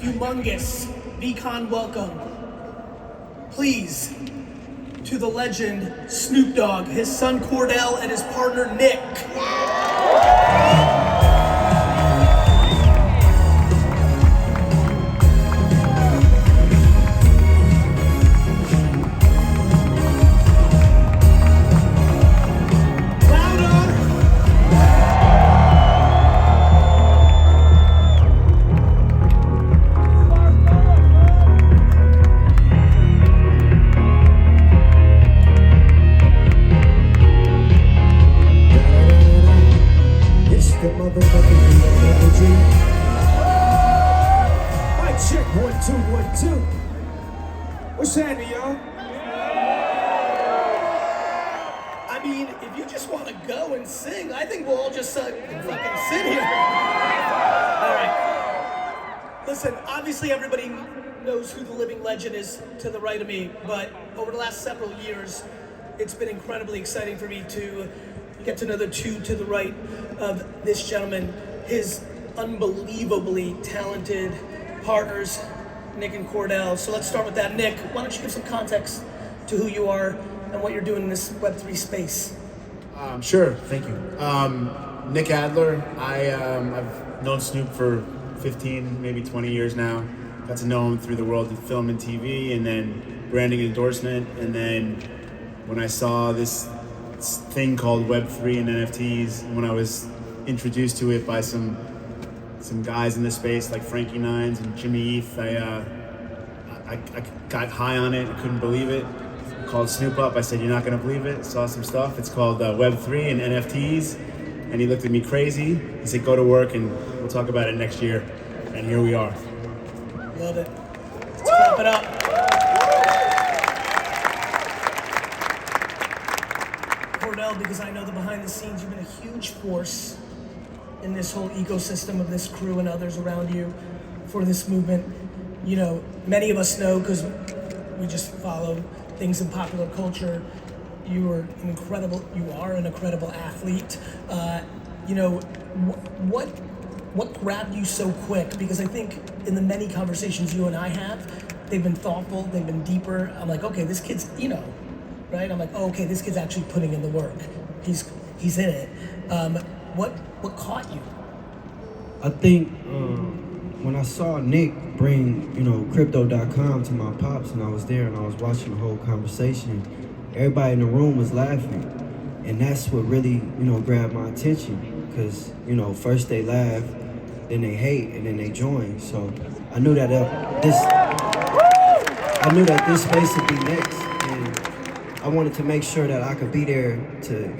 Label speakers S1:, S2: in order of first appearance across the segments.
S1: humongous Veecon welcome, please, to the legend Snoop Dogg, his son Cordell, and his partner Nick.
S2: Mic check, 1, 2, 1, 2. What's happening, y'all?
S1: I mean, if you just want to go and sing, I think we'll all just fucking sit here. All right. Listen, obviously everybody knows who the living legend is to the right of me, but over the last several years, it's been incredibly exciting for me to get to know the two to the right of this gentleman, his unbelievably talented partners, Nick and Cordell. So let's start with that. Nick, why don't you give some context to who you are and what you're doing in this Web3 space?
S3: Sure, thank you. Nick Adler. I've known Snoop for 15, maybe 20 years now. Got to know him through the world of film and TV, and then branding endorsement. And then when I saw this thing called Web3 and NFTs, when I was introduced to it by some guys in the space like Frankie Nines and Jimmy Eath, I got high on it. I couldn't believe it. Called Snoop up. I said, "You're not gonna believe it." Saw some stuff. It's called Web3 and NFTs, and he looked at me crazy. He said, "Go to work, and we'll talk about it next year." And here we are.
S1: Love it. Let's clap it up. Cordell, because I know that behind the scenes you've been a huge force in this whole ecosystem of this crew and others around you for this movement. You know, many of us know because we just follow things in popular culture. You are an incredible athlete. You know, what grabbed you so quick? Because I think in the many conversations you and I have, they've been thoughtful, they've been deeper. I'm like, okay, this kid's, you know, right? I'm like, oh, okay, this kid's actually putting in the work. He's in it. What caught you?
S2: I think when I saw Nick bring, crypto.com to my pops, and I was there and I was watching the whole conversation, everybody in the room was laughing. And that's what really, grabbed my attention. Because, first they laugh, then they hate, and then they join. So I knew that this space would be next. And I wanted to make sure that I could be there to,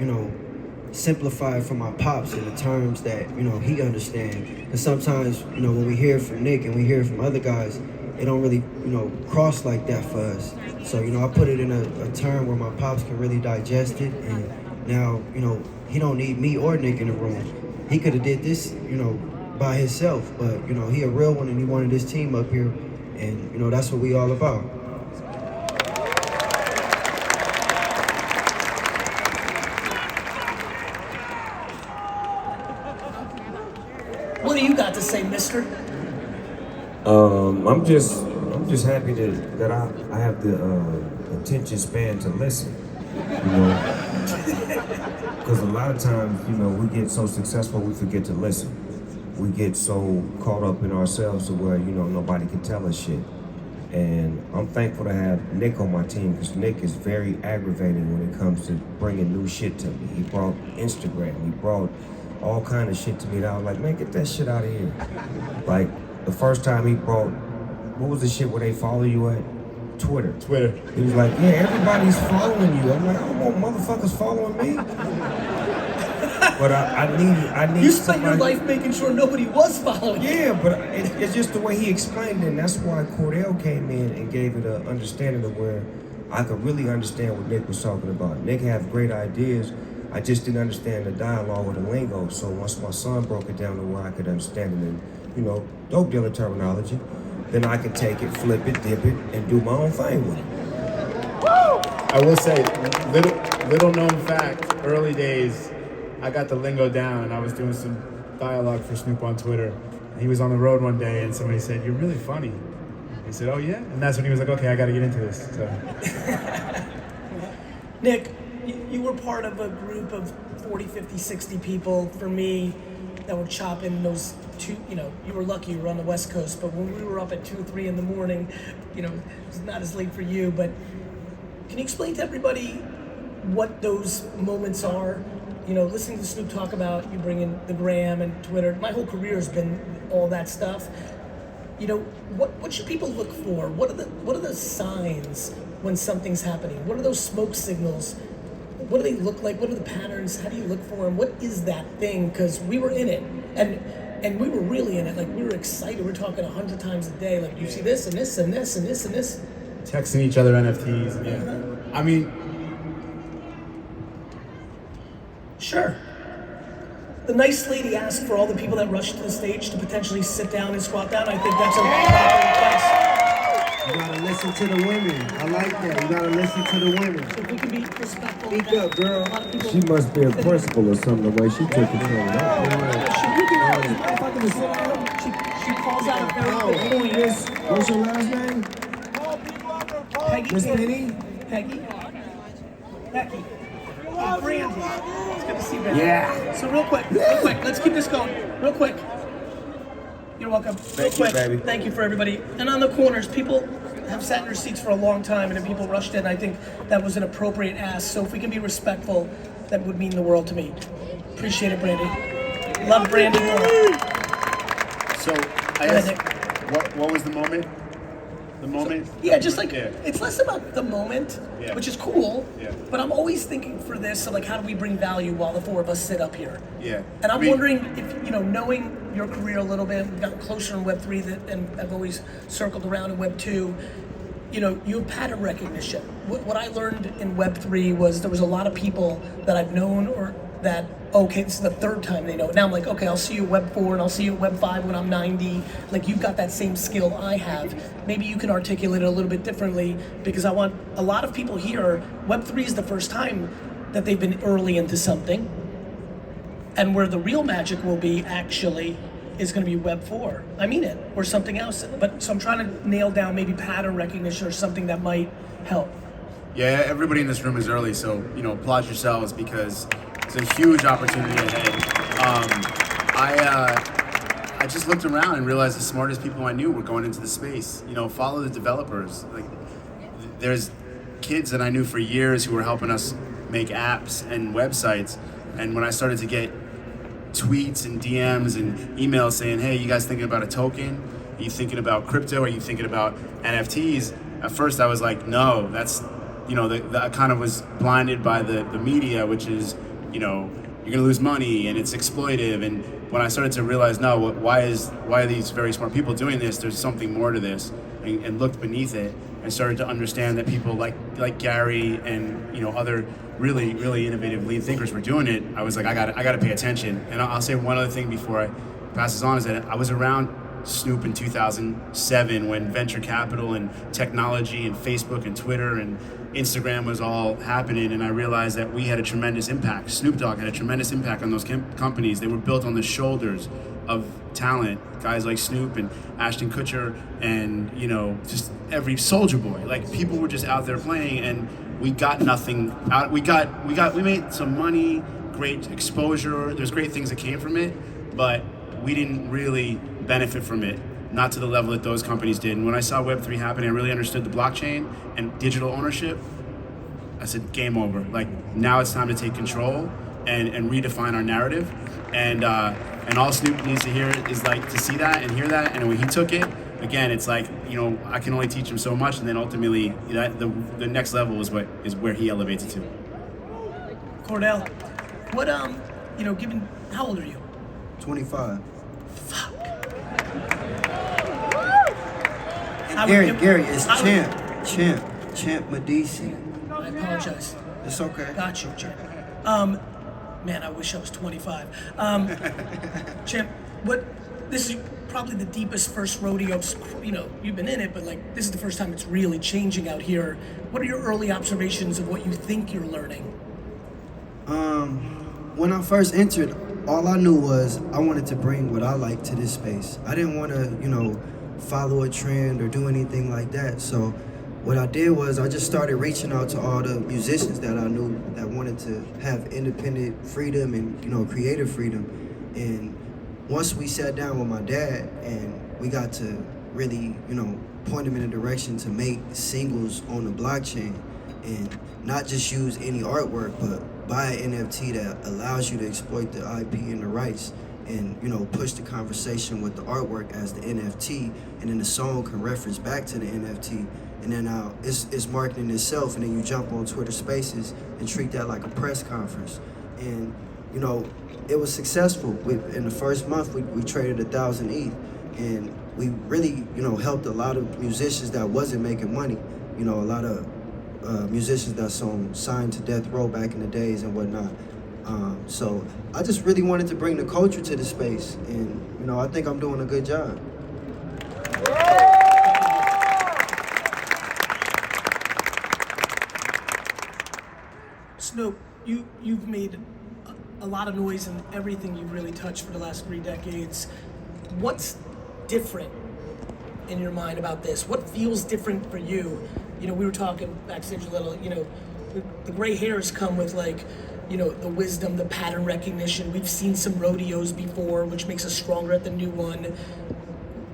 S2: simplify it for my pops in the terms that, he understands. And sometimes, when we hear from Nick and we hear from other guys, it don't really, cross like that for us. So, I put it in a term where my pops can really digest it. And now, he don't need me or Nick in the room. He could have did this, by himself. But, he a real one and he wanted his team up here. And, that's what we all about.
S1: What do you got to say, mister?
S4: I'm just happy that I have the attention span to listen, because a lot of times, we get so successful we forget to listen. We get so caught up in ourselves to where, nobody can tell us shit. And I'm thankful to have Nick on my team, because Nick is very aggravating when it comes to bringing new shit to me. He brought Instagram, he brought all kind of shit to me that I was like, man, get that shit out of here. Like, the first time he brought, what was the shit where they follow you at? Twitter. He was like, yeah, everybody's following you. I'm like, I don't want motherfuckers following me. But I need
S1: You spent your life making sure nobody was following you.
S4: Yeah, but it's just the way he explained it, and that's why Cordell came in and gave it an understanding of where I could really understand what Nick was talking about. Nick had great ideas. I just didn't understand the dialogue or the lingo. So once my son broke it down to where I could understand it in, dope dealer terminology, then I could take it, flip it, dip it, and do my own thing with it.
S3: I will say, little known fact, early days, I got the lingo down and I was doing some dialogue for Snoop on Twitter. he was on the road one day and somebody said, "You're really funny." He said, "Oh yeah?" And that's when he was like, "Okay, I got to get into this." So.
S1: Nick, you were part of a group of 40, 50, 60 people, for me, that were chopping those two, you were lucky you were on the West Coast, but when we were up at 2 or 3 in the morning, it was not as late for you, but can you explain to everybody what those moments are? Listening to Snoop talk about you bringing the gram and Twitter, my whole career has been all that stuff. What should people look for? What are the signs when something's happening? What are those smoke signals? What do they look like? What are the patterns? How do you look for them? What is that thing? Because we were in it, and we were really in it. Like, we were excited. We're talking 100 times a day. Like, you see this and this and this and this and this.
S3: Texting each other NFTs. Yeah. I mean,
S1: sure. The nice lady asked for all the people that rushed to the stage to potentially sit down and squat down. I think that's a proper request.
S2: You gotta listen to the women. I like that. You gotta listen to the women.
S1: So if we can be respectful.
S2: Speak up, girl.
S1: A lot of people,
S4: She must be a principal or something, the way she took control of that.
S1: she calls out a very good point.
S4: What's your last name?
S1: Peggy.
S4: Miss Penny?
S1: Peggy. Becky. Brandy. It's good to see you, Brandy.
S4: Yeah.
S1: So real quick, let's keep this going. Real quick. You're welcome.
S4: Thank you, baby.
S1: Thank you for everybody. And on the corners, people have sat in their seats for a long time, and then people rushed in. I think that was an appropriate ask. So if we can be respectful, that would mean the world to me. Appreciate it, Brandy. Love Brandy more.
S3: so I guess, what was the moment? The moment?
S1: Yeah, just like,
S3: Yeah.
S1: it's less about the moment,
S3: Yeah.
S1: which is cool,
S3: Yeah.
S1: but I'm always thinking for this, so like, how do we bring value while the 4 of us sit up here?
S3: Yeah.
S1: And I'm
S3: I mean-
S1: wondering if, knowing your career a little bit, we've gotten closer in Web3 and I've always circled around in Web 2, you have pattern recognition. What I learned in Web3 was there was a lot of people that I've known or that, okay, this is the 3rd time they know it. Now I'm like, okay, I'll see you at Web 4 and I'll see you at Web 5 when I'm 90. Like, you've got that same skill I have. Maybe you can articulate it a little bit differently, because I want a lot of people here, Web 3 is the first time that they've been early into something. And where the real magic will be actually is going to be Web 4. I mean it, or something else. But so I'm trying to nail down maybe pattern recognition or something that might help.
S3: Yeah, everybody in this room is early, so applaud yourselves, because it's a huge opportunity ahead. I just looked around and realized the smartest people I knew were going into the space. Follow the developers. Like, there's kids that I knew for years who were helping us make apps and websites, and when I started to get tweets and DMs and emails saying, "Hey, you guys thinking about a token? Are you thinking about crypto? Are you thinking about NFTs?" At first I was like, no, that's, I kind of was blinded by the media, which is, you're gonna lose money and it's exploitive. And when I started to realize, no, why are these very smart people doing this? There's something more to this, and looked beneath it and started to understand that people like Gary and other really, really innovative lead thinkers were doing it. I was like, I gotta pay attention. And I'll say one other thing before I pass this on, is that I was around Snoop in 2007 when venture capital and technology and Facebook and Twitter and Instagram was all happening, and I realized that we had a tremendous impact. Snoop Dogg had a tremendous impact on those companies. They were built on the shoulders of talent, guys like Snoop and Ashton Kutcher and just every Soldier Boy. Like, people were just out there playing, and we got nothing out. We made some money, great exposure. There's great things that came from it, but we didn't really benefit from it, not to the level that those companies did. And when I saw Web3 happen, I really understood the blockchain and digital ownership. I said, game over. Like, now it's time to take control and redefine our narrative. And all Snoop needs to hear is like to see that and hear that. And when he took it, again, it's like, I can only teach him so much, and then ultimately the next level is where he elevates it to.
S1: Cordell, what given, how old are you?
S2: 25.
S1: Fuck.
S2: Gary, it's Champ Medici.
S1: I apologize.
S2: It's okay.
S1: Got you, Champ. Man, I wish I was 25. Champ, this is probably the deepest first rodeo, you've been in it, but like, this is the first time it's really changing out here. What are your early observations of what you think you're learning?
S2: When I first entered, all I knew was I wanted to bring what I like to this space. I didn't want to, follow a trend or do anything like that. So what I did was I just started reaching out to all the musicians that I knew that wanted to have independent freedom and, creative freedom. And once we sat down with my dad and we got to really, point him in a direction to make singles on the blockchain and not just use any artwork, but buy an NFT that allows you to exploit the IP and the rights and, push the conversation with the artwork as the NFT, and then the song can reference back to the NFT. And then now it's marketing itself, and then you jump on Twitter Spaces and treat that like a press conference. And, it was successful. In the first month, we traded 1,000 ETH, and we really, helped a lot of musicians that wasn't making money. A lot of musicians that's signed to Death Row back in the days and whatnot. So I just really wanted to bring the culture to the space, and I think I'm doing a good job.
S1: Snoop, you've made a lot of noise in everything you've really touched for the last 3 decades. What's different in your mind about this? What feels different for you? We were talking backstage a little, the gray hairs come with the wisdom, the pattern recognition. We've seen some rodeos before, which makes us stronger at the new one.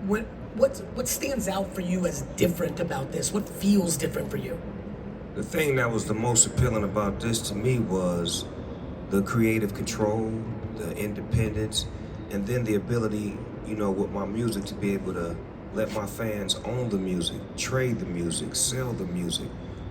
S1: What stands out for you as different about this? What feels different for you?
S4: The thing that was the most appealing about this to me was the creative control, the independence, and then the ability, with my music to be able to let my fans own the music, trade the music, sell the music,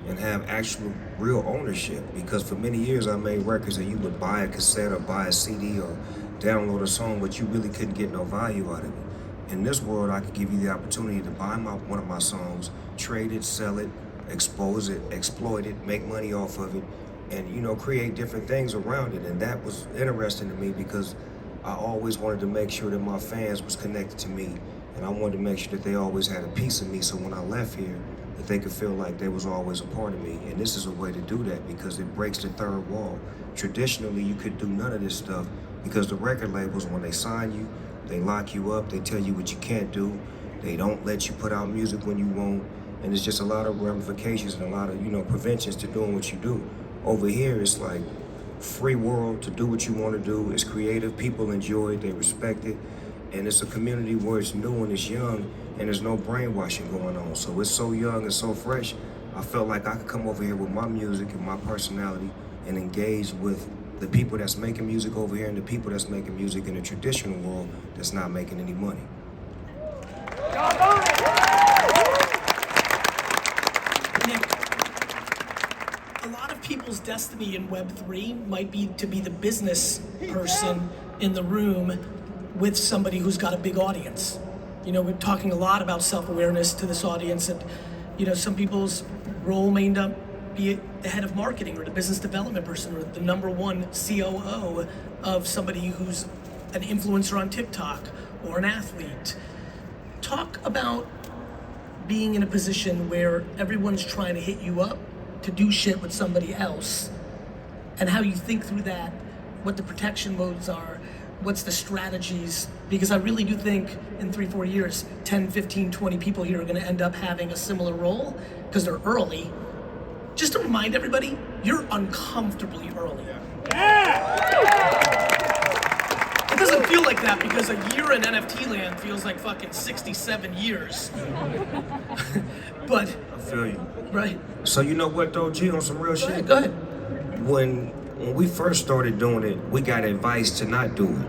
S4: and have actual real ownership. Because for many years I made records and you would buy a cassette or buy a CD or download a song, but you really couldn't get no value out of it. In this world, I could give you the opportunity to buy one of my songs, trade it, sell it, expose it, exploit it, make money off of it, and create different things around it. And that was interesting to me because I always wanted to make sure that my fans was connected to me, and I wanted to make sure that they always had a piece of me, so when I left here, that they could feel like they was always a part of me. And this is a way to do that because it breaks the third wall. Traditionally, you could do none of this stuff because the record labels, when they sign you, they lock you up, they tell you what you can't do, they don't let you put out music when you want, and it's just a lot of ramifications and a lot of, preventions to doing what you do. Over here, it's like free world to do what you want to do. It's creative, people enjoy it, they respect it, and it's a community where it's new and it's young, and there's no brainwashing going on. So it's so young and so fresh. I felt like I could come over here with my music and my personality and engage with the people that's making music over here and the people that's making music in the traditional world that's not making any money.
S1: Nick, a lot of people's destiny in Web3 might be to be the business person in the room with somebody who's got a big audience. We're talking a lot about self-awareness to this audience, and some people's role may end up be the head of marketing or the business development person or the #1 COO of somebody who's an influencer on TikTok or an athlete. Talk about being in a position where everyone's trying to hit you up to do shit with somebody else, and how you think through that, what the protection modes are, what's the strategies, because I really do think in 3-4 years, 10, 15, 20 people here are gonna end up having a similar role because they're early. Just to remind everybody, you're uncomfortably early. It doesn't feel like that because a year in NFT land feels like fucking 67 years. But
S4: I feel you.
S1: right.
S4: So you know what though, G, on some real shit?
S1: Go ahead.
S4: When we first started doing it, we got advice to not do it.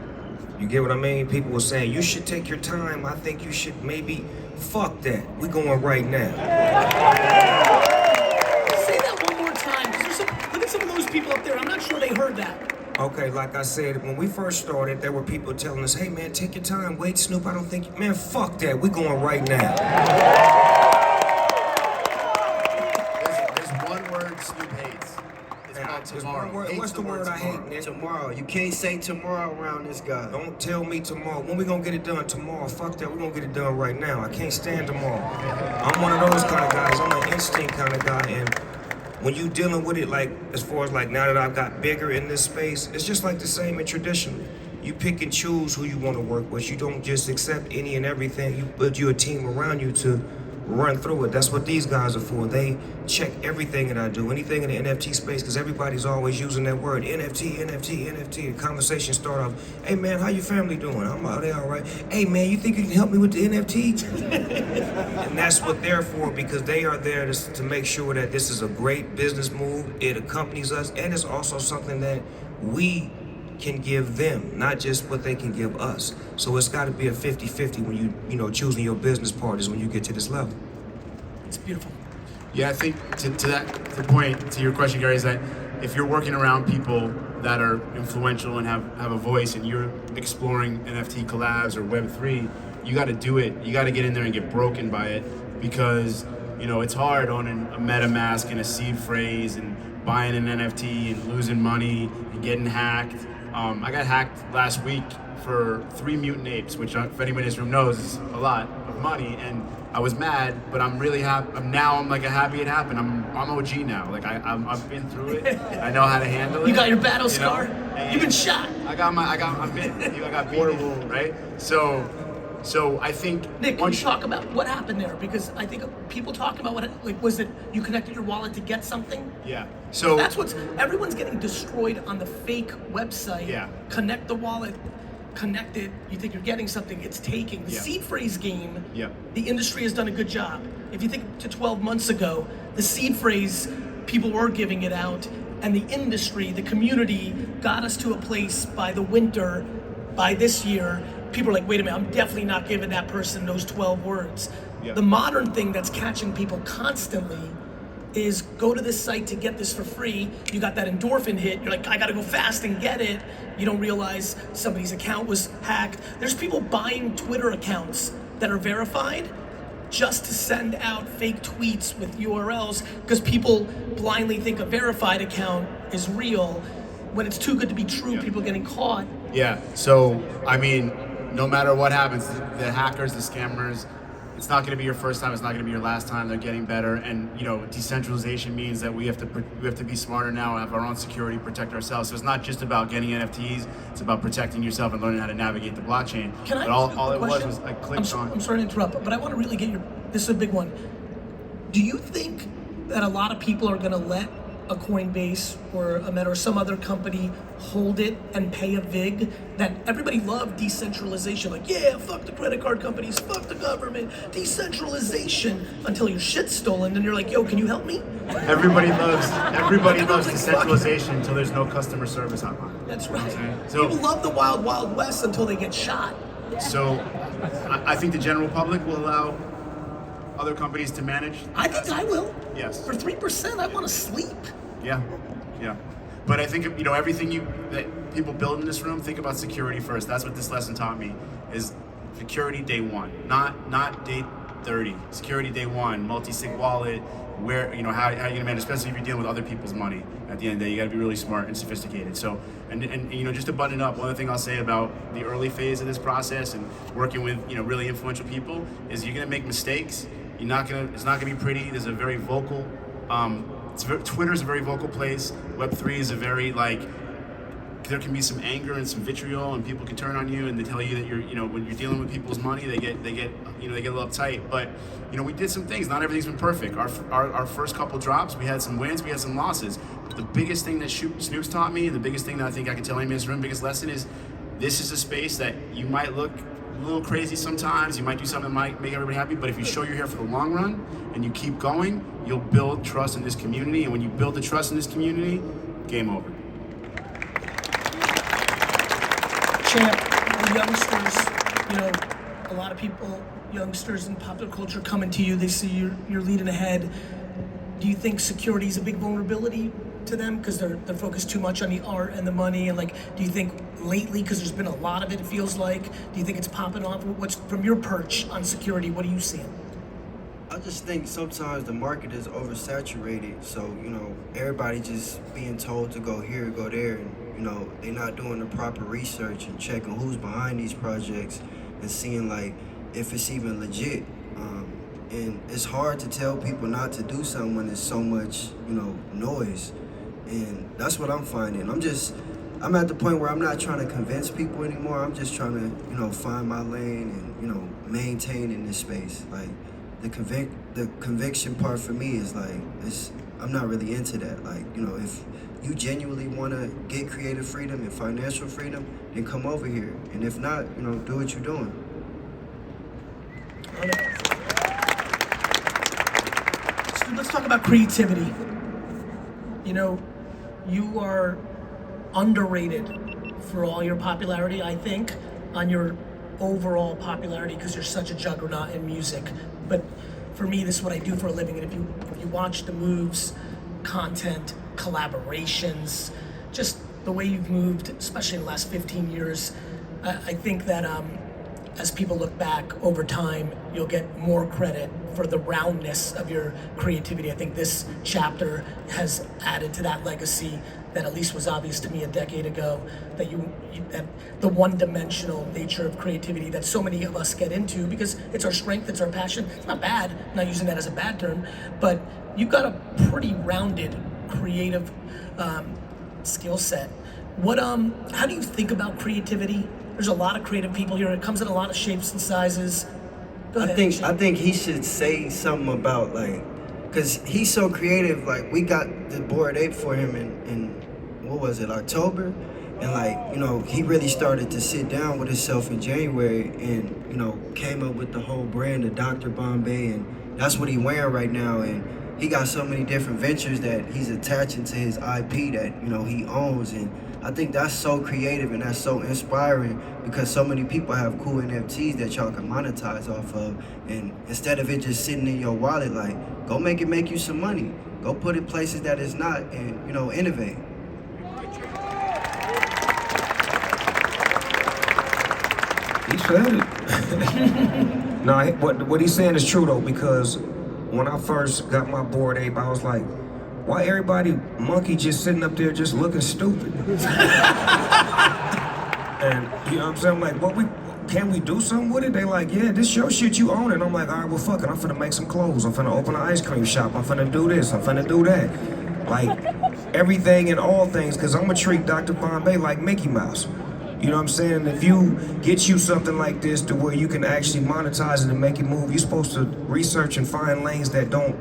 S4: You get what I mean? People were saying, you should take your time. I think you should maybe, fuck that. We going right now.
S1: Say that one more time, because look at some of those people up there. I'm not sure they heard that.
S4: Okay, like I said, when we first started, there were people telling us, hey man, take your time. Wait, Snoop, I don't think, man, fuck that. We going right now.
S3: There's one word Snoop hates. It's called tomorrow.
S4: What's the word I hate, Nick?
S2: Tomorrow. You can't say tomorrow around this guy.
S4: Don't tell me tomorrow. When we gonna get it done tomorrow? Fuck that, we gonna get it done right now. I can't stand tomorrow. I'm one of those kind of guys. I'm an instinct kind of guy, and when you dealing with it, like, as far as like now that I've got bigger in this space, it's just like the same in traditional. you pick and choose who you want to work with. You don't just accept any and everything. You build you a team around you to run through it. That's what these guys are for. They check everything that I do, anything in the NFT space, because everybody's always using that word, NFT, NFT, NFT. The conversation start off, hey man, how your family doing? I'm out there, all right. Hey man, you think you can help me with the NFT? And that's what they're for, because they are there to make sure that this is a great business move. It accompanies us, and it's also something that we can give them, not just what they can give us. So it's got to be a 50-50 when you know, choosing your business partners when you get to this level.
S1: It's beautiful.
S3: Yeah, I think to the point to your question, Gary, is that if you're working around people that are influential and have a voice, and you're exploring NFT collabs or Web3, you got to do it. You got to get in there and get broken by it, because you know it's hard owning a MetaMask and a seed phrase and buying an NFT and losing money and getting hacked. I got hacked last week for 3 mutant apes, which if anyone in this room knows is a lot of money, and I was mad, but I'm really happy. I'm like happy it happened. I'm OG now. Like I've been through it. I know how to handle it.
S1: You got your battle
S3: you know?
S1: scar.
S3: And
S1: You've been shot.
S3: I got beaten, right? So I think
S1: Nick, can you talk about what happened there? Because I think people talk about was it you connected your wallet to get something?
S3: Yeah. So
S1: That's what's everyone's getting destroyed on the fake website.
S3: Yeah.
S1: Connect the wallet, connect it. You think you're getting something? It's taking the
S3: Yeah.
S1: seed phrase game.
S3: Yeah.
S1: The industry has done a good job. If you think to 12 months ago, the seed phrase people were giving it out, and the industry, the community, got us to a place by the winter, by this year. People are like, wait a minute, I'm definitely not giving that person those 12 words.
S3: Yeah.
S1: The modern thing that's catching people constantly is go to this site to get this for free. You got that endorphin hit. You're like, I gotta go fast and get it. You don't realize somebody's account was hacked. There's people buying Twitter accounts that are verified just to send out fake tweets with URLs, because people blindly think a verified account is real. When it's too good to be true,
S3: Yeah.
S1: people are getting caught.
S3: Yeah, so, I mean, no matter what happens, the hackers, the scammers, it's not going to be your first time, it's not going to be your last time. They're getting better, and you know, decentralization means that we have to be smarter now and have our own security, protect ourselves. So it's not just about getting NFTs, it's about protecting yourself and learning how to navigate the blockchain.
S1: Can I
S3: But
S1: ask
S3: all
S1: a
S3: it was
S1: question?
S3: I clicked on.
S1: I'm sorry to interrupt, but I want to really get this is a big one. Do you think that a lot of people are going to let a Coinbase or a Meta or some other company hold it and pay a VIG? That everybody loved decentralization, like, yeah, fuck the credit card companies, fuck the government, decentralization, until your shit's stolen, and you're like, yo, can you help me?
S3: Everybody loves
S1: Everyone's like,
S3: decentralization until there's no customer service hotline.
S1: That's right.
S3: So-
S1: People love the wild, wild west until they get shot.
S3: So I think the general public will allow other companies to manage.
S1: I think I will.
S3: Yes.
S1: For 3%, I want to sleep.
S3: Yeah, yeah. But I think, you know, everything that people build in this room, think about security first. That's what this lesson taught me, is security day one, not day 30. Security day one, multi-sig wallet, where, you know, how are you gonna manage, especially if you're dealing with other people's money. At the end of the day, you gotta be really smart and sophisticated. So, and you know, just to button it up, one other thing I'll say about the early phase of this process and working with, you know, really influential people is you're gonna make mistakes. It's not gonna be pretty. There's a very vocal, Twitter's a very vocal place. Web3 is a very, like, there can be some anger and some vitriol, and people can turn on you and they tell you that you're, you know, when you're dealing with people's money, they get a little uptight. But, you know, we did some things. Not everything's been perfect. Our first couple drops, we had some wins, we had some losses. But the biggest thing that Snoop's taught me, and the biggest thing that I think I can tell anyone in this room, biggest lesson is, this is a space that you might look a little crazy sometimes, you might do something that might make everybody happy, but if you show you're here for the long run and you keep going, you'll build trust in this community, and when you build the trust in this community, game over.
S1: Champ, the youngsters, you know, a lot of people, youngsters in popular culture coming to you, they see you're leading ahead. Do you think security is a big vulnerability to them because they're focused too much on the art and the money? And like, do you think lately, because there's been a lot of it, it feels like, do you think it's popping off? What's from your perch on security, what are you seeing?
S2: I just think sometimes the market is oversaturated, so, you know, everybody just being told to go here, go there, and, you know, they're not doing the proper research and checking who's behind these projects and seeing, like, if it's even legit. And it's hard to tell people not to do something when there's so much, you know, noise. And that's what I'm finding. I'm just I'm at the point where I'm not trying to convince people anymore. I'm just trying to, you know, find my lane and, you know, maintain in this space. Like the conviction part for me is like, I'm not really into that. Like, you know, if you genuinely want to get creative freedom and financial freedom, then come over here. And if not, you know, do what you're doing.
S1: So let's talk about creativity. You know, you are underrated for all your popularity, I think, on your overall popularity because you're such a juggernaut in music. But for me, this is what I do for a living. And if you watch the moves, content, collaborations, just the way you've moved, especially in the last 15 years, I think that as people look back over time, you'll get more credit for the roundness of your creativity. I think this chapter has added to that legacy that at least was obvious to me a decade ago, that that the one-dimensional nature of creativity that so many of us get into because it's our strength, it's our passion. It's not bad, I'm not using that as a bad term, but you've got a pretty rounded creative skill set. How do you think about creativity? There's a lot of creative people here. It comes in a lot of shapes and sizes. Go ahead, Shane.
S2: I think he should say something about like, cause he's so creative. Like we got the Bored Ape for him in what was it, October, and like, you know, he really started to sit down with himself in January and, you know, came up with the whole brand of Dr. Bombay, and that's what he wearing right now. And he got so many different ventures that he's attaching to his IP that, you know, he owns. And I think that's so creative and that's so inspiring because so many people have cool NFTs that y'all can monetize off of. And instead of it just sitting in your wallet, like, go make you some money. Go put it places that it's not and, you know, innovate.
S4: He said it. No, what he's saying is true though, because when I first got my Bored Ape, I was like, why everybody monkey just sitting up there just looking stupid? And you know what I'm saying? I'm like, can we do something with it? They like, yeah, this your shit, you own it. I'm like, all right, well, fuck it. I'm finna make some clothes. I'm finna open an ice cream shop. I'm finna do this. I'm finna do that. Like, everything and all things, because I'm gonna treat Dr. Bombay like Mickey Mouse. You know what I'm saying? If you get you something like this to where you can actually monetize it and make it move, you're supposed to research and find lanes that don't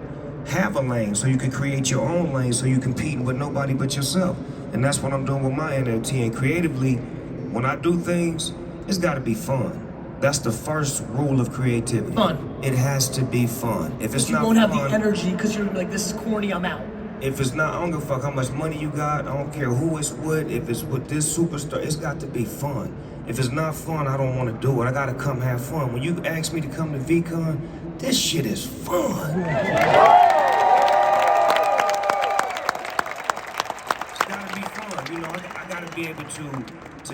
S4: have a lane so you can create your own lane so you compete with nobody but yourself. And that's what I'm doing with my NFT. And creatively, when I do things, it's gotta be fun. That's the first rule of creativity.
S1: Fun.
S4: It has to be fun. If it's not
S1: fun, you won't
S4: fun,
S1: have the energy because you're like, this is corny, I'm out.
S4: If it's not, I don't give a fuck how much money you got. I don't care who it's with. If it's with this superstar, it's got to be fun. If it's not fun, I don't want to do it. I gotta come have fun. When you ask me to come to Veecon, this shit is fun. It's gotta be fun. You know, I gotta be able to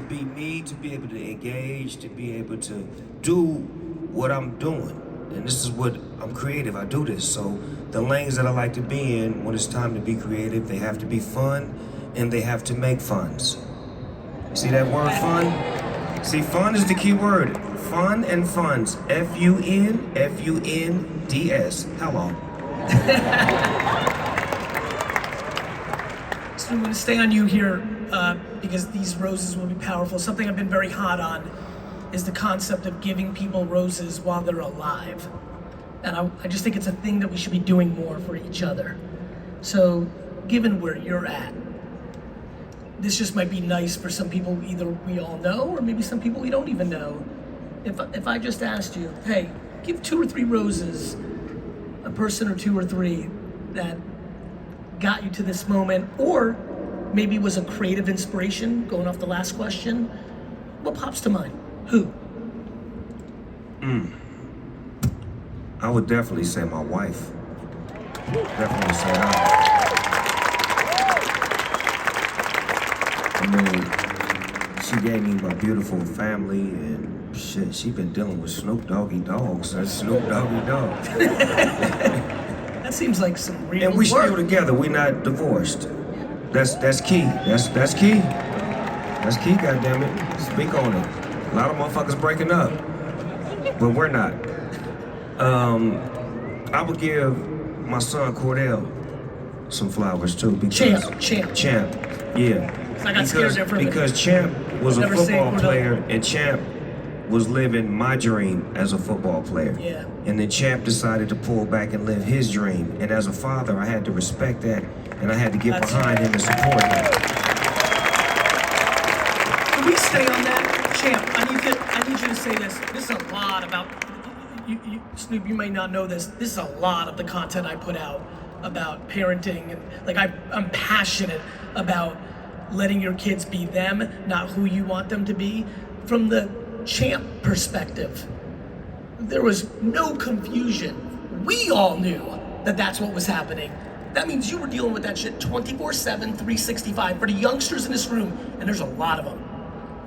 S4: be me, to be able to engage, to be able to do what I'm doing. And this is what I'm creative. I do this. So the lanes that I like to be in when it's time to be creative, they have to be fun and they have to make funds. See that word fun? See, fun is the key word. Fun and funds. F-U-N, F-U-N-D-S. Hello.
S1: So I'm going to stay on you here because these roses will be powerful. Something I've been very hot on is the concept of giving people roses while they're alive. And I just think it's a thing that we should be doing more for each other. So given where you're at, this just might be nice for some people either we all know or maybe some people we don't even know. If I just asked you, hey, give 2 or 3 roses, a person or 2 or 3 that got you to this moment, or maybe was a creative inspiration, going off the last question, what pops to mind? Who?
S4: I would definitely say my wife. Definitely say her. I mean, she gave me my beautiful family, and shit, she been dealing with Snoop Dogg since Snoop Dogg.
S1: That seems like some real
S4: And we
S1: work.
S4: still together. We not divorced. That's key. That's key. That's key. Goddammit. Speak on it. A lot of motherfuckers breaking up, but we're not. I would give my son Cordell some flowers too because
S1: Champ.
S4: yeah.
S1: I got scared there for a minute.
S4: Because Champ was a
S1: Never say
S4: football
S1: Cordell.
S4: player, and Champ was living my dream as a football player.
S1: Yeah.
S4: And then Champ decided to pull back and live his dream. And as a father, I had to respect that, and I had to get
S1: That's
S4: behind him and support him.
S1: Can we stay on that, Champ? I need you to say this. This is a lot about Snoop. You may not know this. This is a lot of the content I put out about parenting, and like I'm passionate about letting your kids be them, not who you want them to be. From the Champ perspective, there was no confusion. We all knew that that's what was happening. That means you were dealing with that shit 24/7, 365 for the youngsters in this room, and there's a lot of them.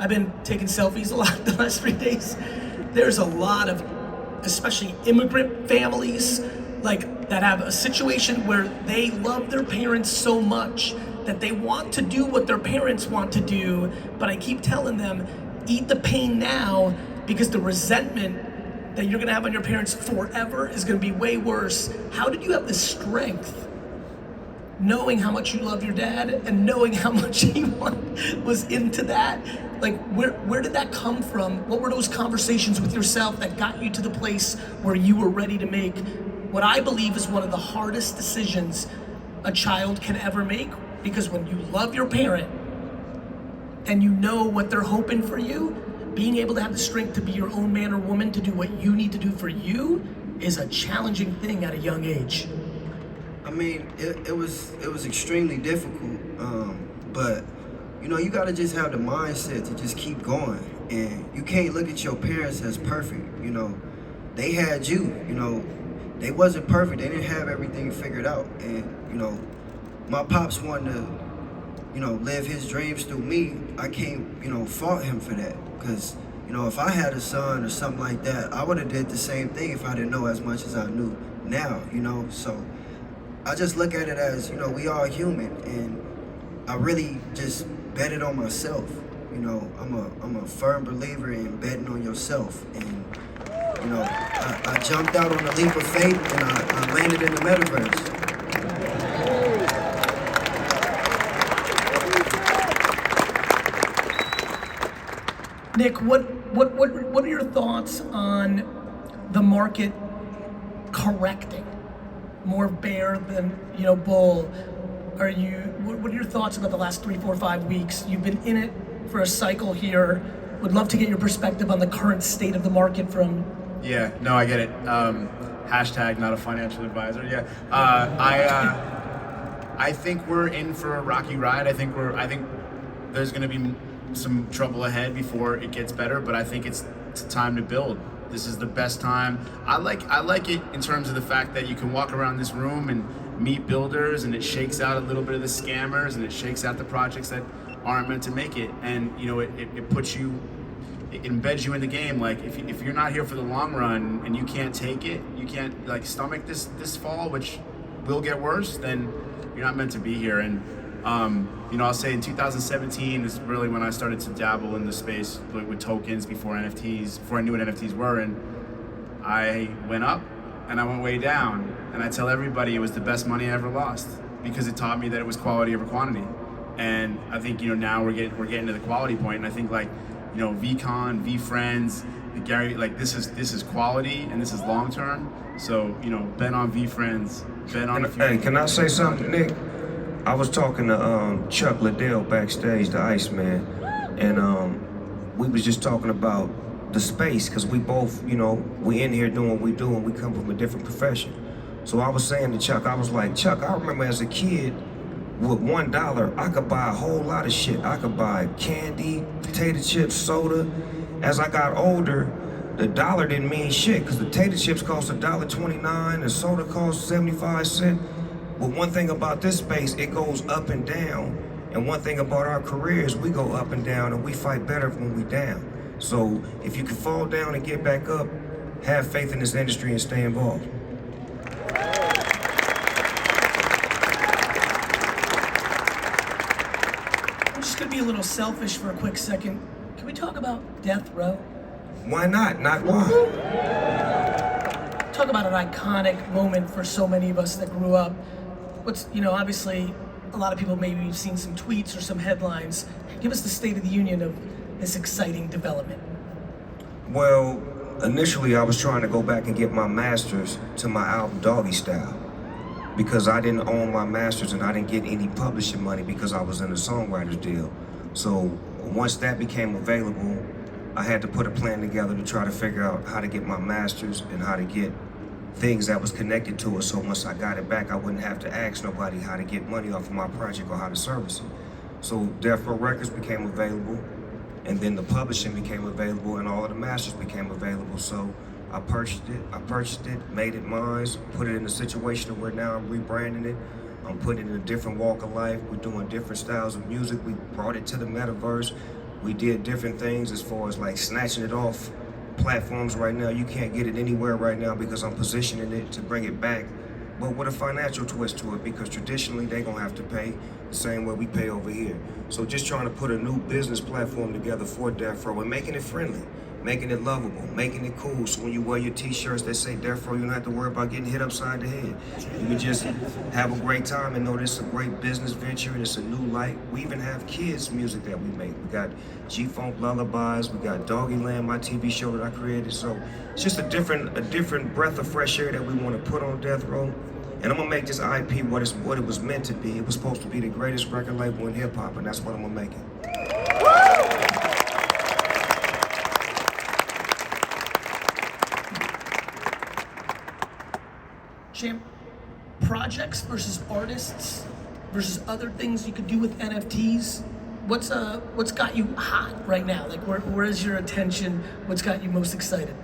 S1: I've been taking selfies a lot the last 3 days. There's a lot of, especially immigrant families, like that have a situation where they love their parents so much that they want to do what their parents want to do, but I keep telling them, eat the pain now, because the resentment that you're gonna have on your parents forever is gonna be way worse. How did you have the strength, knowing how much you love your dad and knowing how much he was into that? Like, where did that come from? What were those conversations with yourself that got you to the place where you were ready to make what I believe is one of the hardest decisions a child can ever make? Because when you love your parent and you know what they're hoping for you, being able to have the strength to be your own man or woman to do what you need to do for you is a challenging thing at a young age.
S2: I mean, it was extremely difficult, but you know, you gotta just have the mindset to just keep going, and you can't look at your parents as perfect. You know, they had you. You know, they wasn't perfect. They didn't have everything figured out, and you know, my pops wanted to, you know, live his dreams through me. I can't, you know, fault him for that, because you know, if I had a son or something like that, I would have did the same thing if I didn't know as much as I knew now. You know, so I just look at it as, you know, we all human, and I really just bet it on myself. You know, I'm a firm believer in betting on yourself, and you know, I jumped out on a leap of faith, and I landed in the metaverse.
S1: Nick, what are your thoughts on the market correcting? More bear than, you know, bull. What are your thoughts about the last 3, 4, 5 weeks? You've been in it for a cycle here. Would love to get your perspective on the current state of the market from.
S3: Yeah, no, I get it. Hashtag not a financial advisor. Yeah, I think we're in for a rocky ride. I think there's going to be some trouble ahead before it gets better, but I think it's time to build. This is the best time. I like it in terms of the fact that you can walk around this room and meet builders, and it shakes out a little bit of the scammers, and it shakes out the projects that aren't meant to make it. And you know, it puts you, it embeds you in the game. Like if you're not here for the long run and you can't take it, you can't like stomach this fall, which will get worse, then you're not meant to be here. And you know, I'll say in 2017 is really when I started to dabble in the space with tokens before NFTs, before I knew what NFTs were, and I went up and I went way down. And I tell everybody it was the best money I ever lost, because it taught me that it was quality over quantity. And I think, you know, now we're getting to the quality point, and I think, like, you know, Veecon, V-Friends, Gary, like this is quality and this is long term. So, you know, bet on V-Friends, bet on the future.
S4: Hey, can I say something, Nick? I was talking to Chuck Liddell backstage, the Iceman, and we was just talking about the space, because we both, you know, we in here doing what we do, and we come from a different profession. So I was saying to Chuck, I was like, Chuck, I remember as a kid, with $1, I could buy a whole lot of shit. I could buy candy, potato chips, soda. As I got older, the dollar didn't mean shit, because the potato chips cost $1.29, the soda cost 75 cents. But one thing about this space, it goes up and down. And one thing about our careers, we go up and down, and we fight better when we down. So if you can fall down and get back up, have faith in this industry and stay involved.
S1: I'm just gonna be a little selfish for a quick second. Can we talk about death row?
S4: Why not? Not why.
S1: Talk about an iconic moment for so many of us that grew up. What's, you know, obviously a lot of people maybe have seen some tweets or some headlines. Give us the state of the union of this exciting development.
S4: Well, initially I was trying to go back and get my masters to my album Doggy Style because I didn't own my masters and I didn't get any publishing money because I was in a songwriter's deal. So once that became available, I had to put a plan together to try to figure out how to get my masters and how to get things that was connected to it. So once I got it back, I wouldn't have to ask nobody how to get money off of my project or how to service it. So Death Row Records became available, and then the publishing became available, and all of the masters became available. So I purchased it, made it mine, put it in a situation where now I'm rebranding it. I'm putting it in a different walk of life. We're doing different styles of music. We brought it to the metaverse. We did different things as far as like snatching it off platforms right now. You can't get it anywhere right now because I'm positioning it to bring it back, but with a financial twist to it, because traditionally they gonna have to pay the same way we pay over here. So just trying to put a new business platform together for Death Row and making it friendly, making it lovable, making it cool. So when you wear your t-shirts that say Death Row, you don't have to worry about getting hit upside the head. You can just have a great time and know this is a great business venture and it's a new light. We even have kids music that we make. We got G-Funk Lullabies, we got Doggy Land, my TV show that I created. So it's just a different breath of fresh air that we want to put on Death Row. And I'm gonna make this IP what it was meant to be. It was supposed to be the greatest record label in hip hop, and that's what I'm gonna make it.
S1: Champ, projects versus artists versus other things you could do with NFTs. What's got you hot right now? Like where is your attention? What's got you most excited?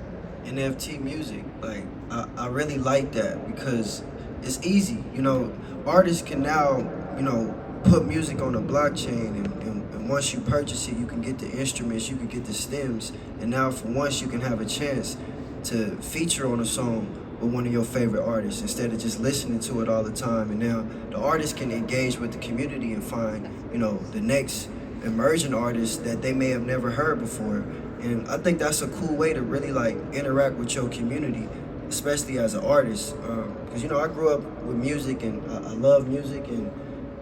S2: NFT music, like I really like that because it's easy. You know, artists can now, you know, put music on a blockchain and once you purchase it, you can get the instruments, you can get the stems, and now for once you can have a chance to feature on a song with one of your favorite artists instead of just listening to it all the time. And now the artist can engage with the community and find, you know, the next emerging artist that they may have never heard before. And I think that's a cool way to really like interact with your community, especially as an artist. Because, you know, I grew up with music and I love music, and,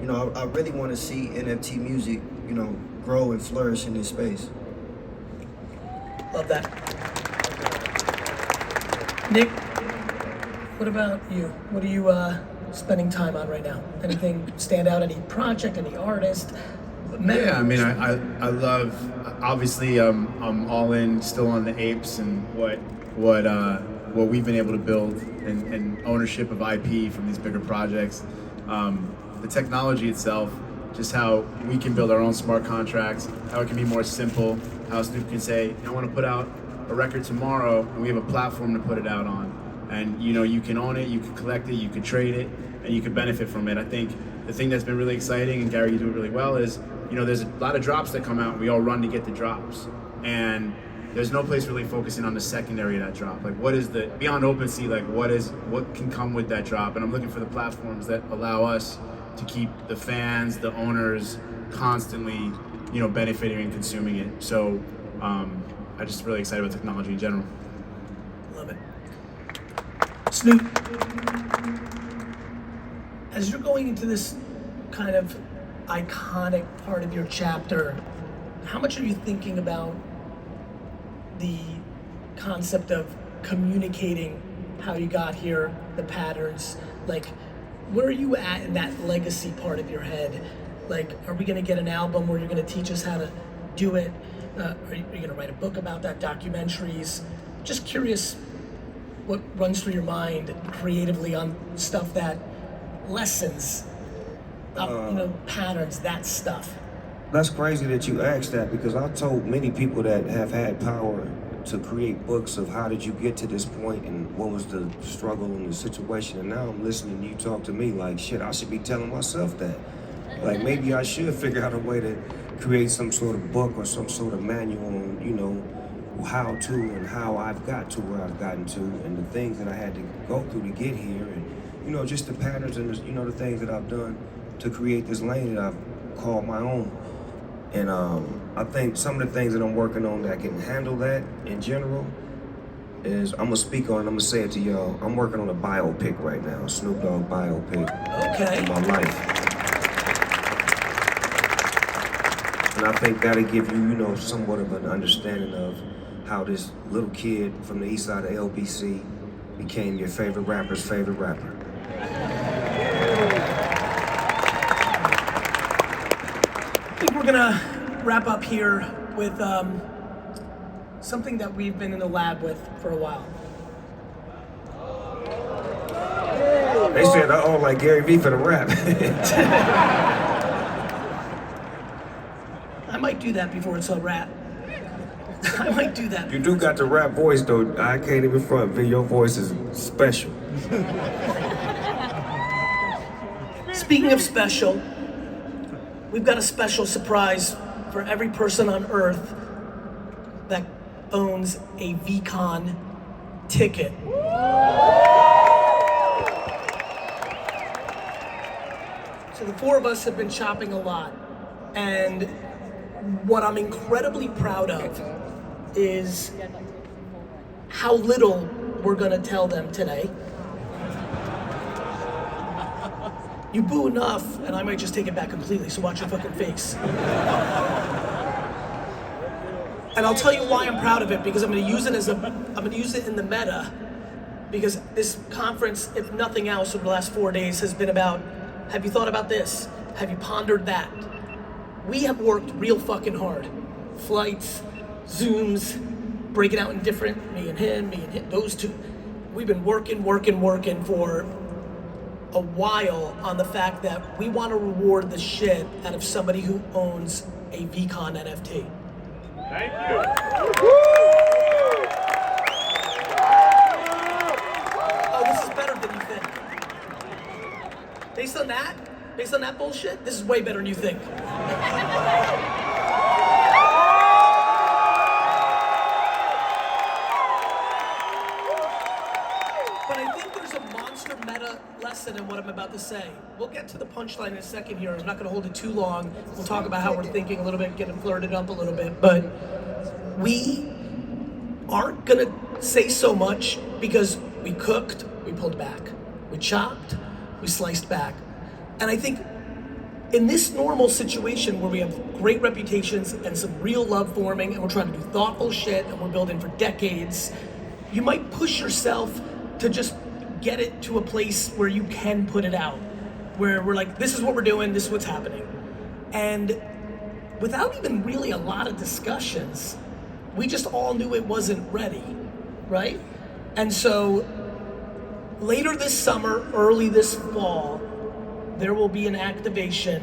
S2: you know, I really want to see NFT music, you know, grow and flourish in this space.
S1: Love that. Nick, what about you? What are you spending time on right now? Anything stand out? Any project? Any artist?
S3: Yeah, I mean, I love. Obviously, I'm all in, still on the apes and what we've been able to build and ownership of IP from these bigger projects. The technology itself, just how we can build our own smart contracts, how it can be more simple, how Snoop can say, I want to put out a record tomorrow, and we have a platform to put it out on. And you know, you can own it, you can collect it, you can trade it, and you can benefit from it. I think the thing that's been really exciting, and Gary, you do it really well, is, you know, there's a lot of drops that come out, and we all run to get the drops. And there's no place really focusing on the secondary of that drop. Like, what is the, beyond OpenSea, like what can come with that drop? And I'm looking for the platforms that allow us to keep the fans, the owners, constantly, you know, benefiting and consuming it. So I'm just really excited about technology in general.
S1: Love it. Snoop, as you're going into this kind of iconic part of your chapter, how much are you thinking about the concept of communicating how you got here, the patterns? Like, where are you at in that legacy part of your head? Like, are we gonna get an album where you're gonna teach us how to do it? Are you gonna write a book about that, documentaries? Just curious what runs through your mind creatively on stuff that lessons, you know, patterns, that stuff.
S4: That's crazy that you asked that, because I've told many people that have had power to create books of how did you get to this point and what was the struggle and the situation, and now I'm listening to you talk to me like, shit, I should be telling myself that. Like, maybe I should figure out a way to create some sort of book or some sort of manual on, you know, how to and how I've got to where I've gotten to and the things that I had to go through to get here, and, you know, just the patterns and the, you know, the things that I've done to create this lane that I've called my own. And I think some of the things that I'm working on that can handle that in general is, I'm gonna speak on it, I'm gonna say it to y'all. I'm working on a biopic right now, Snoop Dogg biopic
S1: Okay.
S4: of my life. And I think that'll give you, you know, somewhat of an understanding of how this little kid from the east side of LBC became your favorite rapper's favorite rapper.
S1: I think we're gonna wrap up here with something that we've been in the lab with for a while.
S4: They said, oh, like Gary Vee for the rap.
S1: I might do that before it's a rap. I might do that.
S4: You do got the rap voice, though. I can't even front, V. Your voice is special.
S1: Speaking of special, we've got a special surprise for every person on Earth that owns a Veecon ticket. So the four of us have been shopping a lot, and what I'm incredibly proud of is how little we're gonna tell them today. You boo enough, and I might just take it back completely, so watch your fucking face. And I'll tell you why I'm proud of it, because I'm gonna use it in the meta, because this conference, if nothing else, over the last 4 days has been about, have you thought about this? Have you pondered that? We have worked real fucking hard. Flights, Zooms, breaking out in different, me and him, those two. We've been working for a while on the fact that we want to reward the shit out of somebody who owns a Veecon NFT.
S3: Thank you.
S1: Oh, this is better than you think. Based on that bullshit, this is way better than you think. But I think there's a monster meta lesson in what I'm about to say. We'll get to the punchline in a second here. I'm not going to hold it too long. We'll talk about how we're thinking a little bit, get it flirted up a little bit. But we aren't going to say so much because we cooked, we pulled back. We chopped, we sliced back. And I think in this normal situation where we have great reputations and some real love forming and we're trying to do thoughtful shit and we're building for decades, you might push yourself to just get it to a place where you can put it out, where we're like, this is what we're doing, this is what's happening. And without even really a lot of discussions, we just all knew it wasn't ready, right? And so later this summer, early this fall, there will be an activation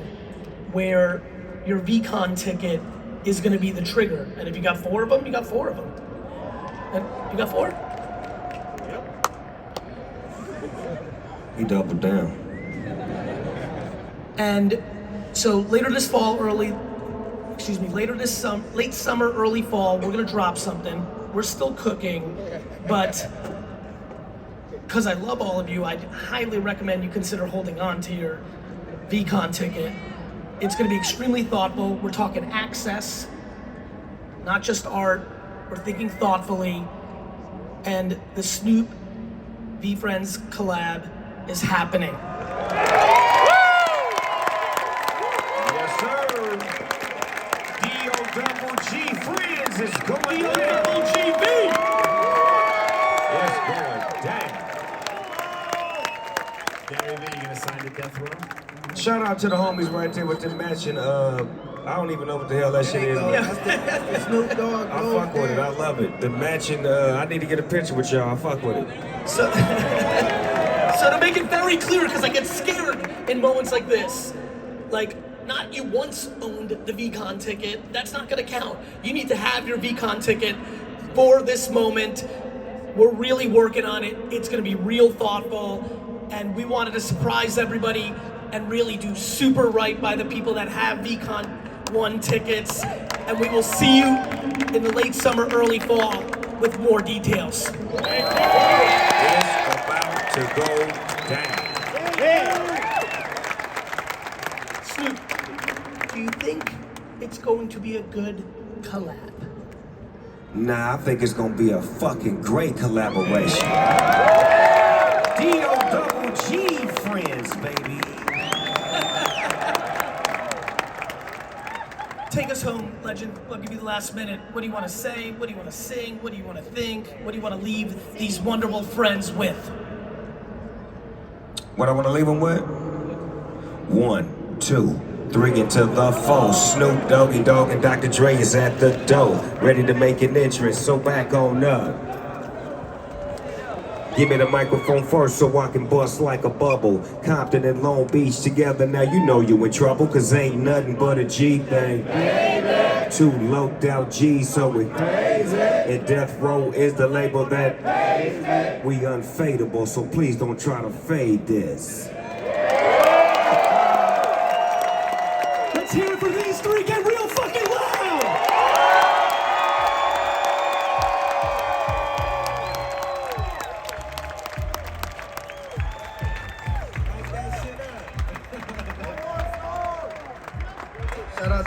S1: where your Veecon ticket is gonna be the trigger. And if you got 4 of them, you got 4 of them. And you got 4?
S4: He doubled down.
S1: And so later this fall, late summer, early fall, we're gonna drop something. We're still cooking, but because I love all of you, I highly recommend you consider holding on to your Veecon ticket. It's gonna be extremely thoughtful. We're talking access, not just art. We're thinking thoughtfully. And the Snoop V-Friends collab is happening.
S4: Yes, sir. D-O-double-G Friends is going down.
S1: D-O-double-G-V!
S4: It's going down.
S3: Gary Vee, you gonna sign to Death Row?
S4: Shout out to the homies right there with the matching. I don't even know what the hell that shit is.
S2: That's the Snoop Dogg.
S4: I fuck with it. I love it. The matching. I need to get a picture with y'all. I fuck with it.
S1: So to make it very clear, because I get scared in moments like this, like, not you once owned the Veecon ticket, that's not gonna count. You need to have your Veecon ticket for this moment. We're really working on it. It's gonna be real thoughtful, and we wanted to surprise everybody and really do super right by the people that have Veecon 1 tickets. And we will see you in the late summer, early fall with more details.
S4: It's about to go down.
S1: Snoop, do you think it's going to be a good collab?
S4: Nah, I think it's gonna be a fucking great collaboration. D-O-double-G Friends, baby.
S1: Take us us home, legend. I'll give you the last minute. What do you want to say? What do you want to sing? What do you want to think? What do you want to leave these wonderful friends with?
S4: What I want to leave them with? 1, 2, 3 into the 4. Snoop, Doggy Dogg, and Dr. Dre is at the door, ready to make an entrance. So back on up. Give me the microphone first so I can bust like a bubble. Compton and Long Beach together, now you know you in trouble. Cause ain't nothing but a G thing. Baby. 2 loped out G's, so we crazy. And Death Row is the label that pays. We unfadable, so please don't try to fade this.
S1: Let's hear it for these three. Get real fucking loud!
S2: Shout out